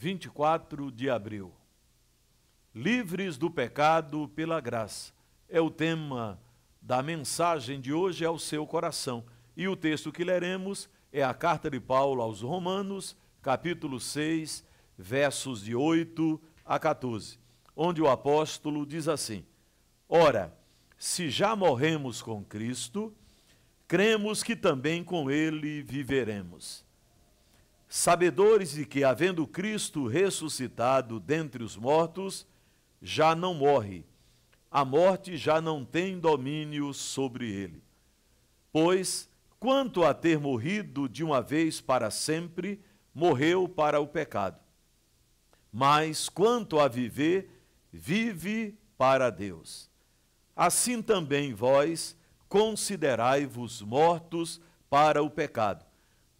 24 de abril. Livres do pecado pela graça. É o tema da mensagem de hoje ao seu coração. E o texto que leremos é a carta de Paulo aos Romanos, capítulo 6, versos de 8 a 14, onde o apóstolo diz assim: Ora, se já morremos com Cristo, cremos que também com ele viveremos. Sabedores de que, havendo Cristo ressuscitado dentre os mortos, já não morre, a morte já não tem domínio sobre ele. Pois, quanto a ter morrido de uma vez para sempre, morreu para o pecado. Mas, quanto a viver, vive para Deus. Assim também vós considerai-vos mortos para o pecado,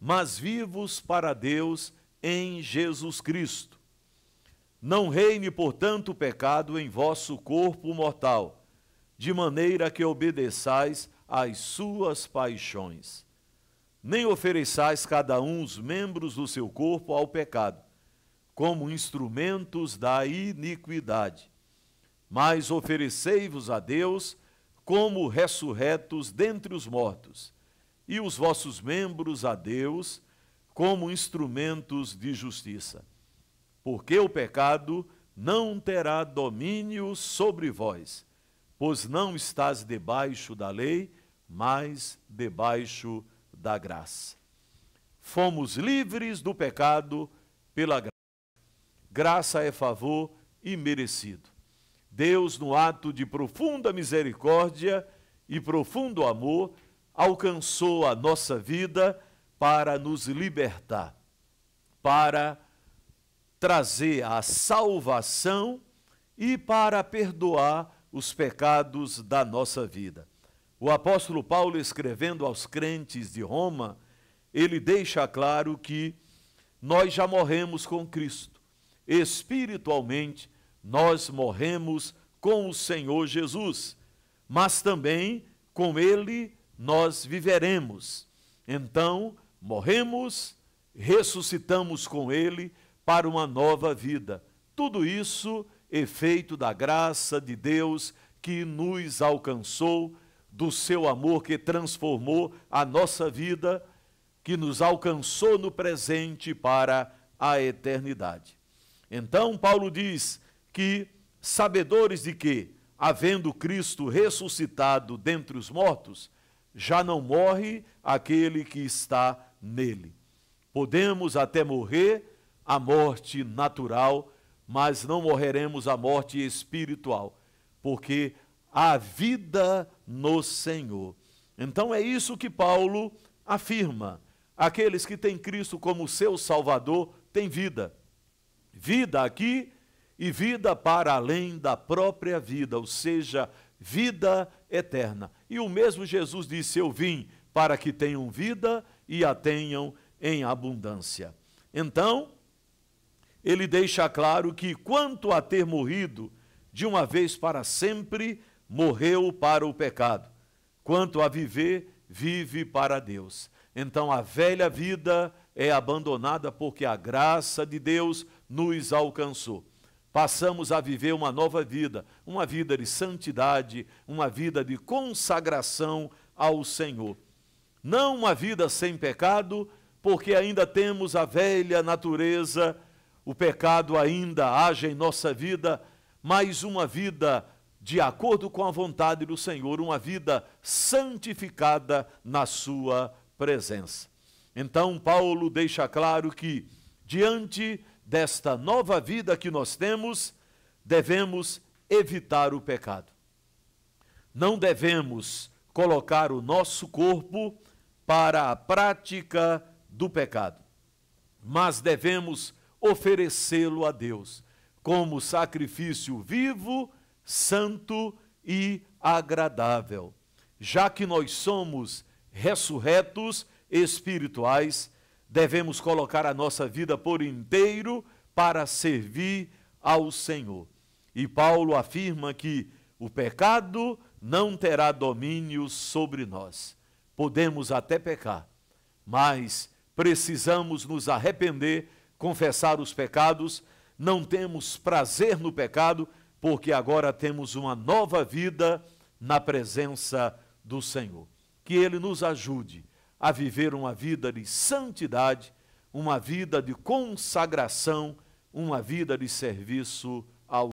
mas vivos para Deus em Jesus Cristo. Não reine, portanto, o pecado em vosso corpo mortal, de maneira que obedeçais às suas paixões. Nem ofereçais cada um os membros do seu corpo ao pecado, como instrumentos da iniquidade, mas oferecei-vos a Deus como ressurretos dentre os mortos, e os vossos membros a Deus como instrumentos de justiça. Porque o pecado não terá domínio sobre vós, pois não estás debaixo da lei, mas debaixo da graça. Fomos livres do pecado pela graça. Graça é favor imerecido. Deus, no ato de profunda misericórdia e profundo amor, alcançou a nossa vida para nos libertar, para trazer a salvação e para perdoar os pecados da nossa vida. O apóstolo Paulo, escrevendo aos crentes de Roma, ele deixa claro que nós já morremos com Cristo. Espiritualmente, nós morremos com o Senhor Jesus, mas também com ele nós viveremos. Então, morremos, ressuscitamos com ele para uma nova vida. Tudo isso é feito da graça de Deus que nos alcançou, do seu amor que transformou a nossa vida, que nos alcançou no presente para a eternidade. Então, Paulo diz que, sabedores de que, havendo Cristo ressuscitado dentre os mortos, já não morre aquele que está nele. Podemos até morrer a morte natural, mas não morreremos a morte espiritual, porque há vida no Senhor. Então é isso que Paulo afirma. Aqueles que têm Cristo como seu Salvador têm vida. Vida aqui e vida para além da própria vida, ou seja, vida eterna. E o mesmo Jesus disse: eu vim para que tenham vida e a tenham em abundância. Então, ele deixa claro que, quanto a ter morrido de uma vez para sempre, morreu para o pecado. Quanto a viver, vive para Deus. Então, a velha vida é abandonada porque a graça de Deus nos alcançou. Passamos a viver uma nova vida, uma vida de santidade, uma vida de consagração ao Senhor. Não uma vida sem pecado, porque ainda temos a velha natureza, o pecado ainda age em nossa vida, mas uma vida de acordo com a vontade do Senhor, uma vida santificada na sua presença. Então, Paulo deixa claro que, diante desta nova vida que nós temos, devemos evitar o pecado. Não devemos colocar o nosso corpo para a prática do pecado, mas devemos oferecê-lo a Deus como sacrifício vivo, santo e agradável. Já que nós somos ressurretos espirituais, devemos colocar a nossa vida por inteiro para servir ao Senhor. E Paulo afirma que o pecado não terá domínio sobre nós. Podemos até pecar, mas precisamos nos arrepender, confessar os pecados, não temos prazer no pecado, porque agora temos uma nova vida na presença do Senhor. Que Ele nos ajude a viver uma vida de santidade, uma vida de consagração, uma vida de serviço ao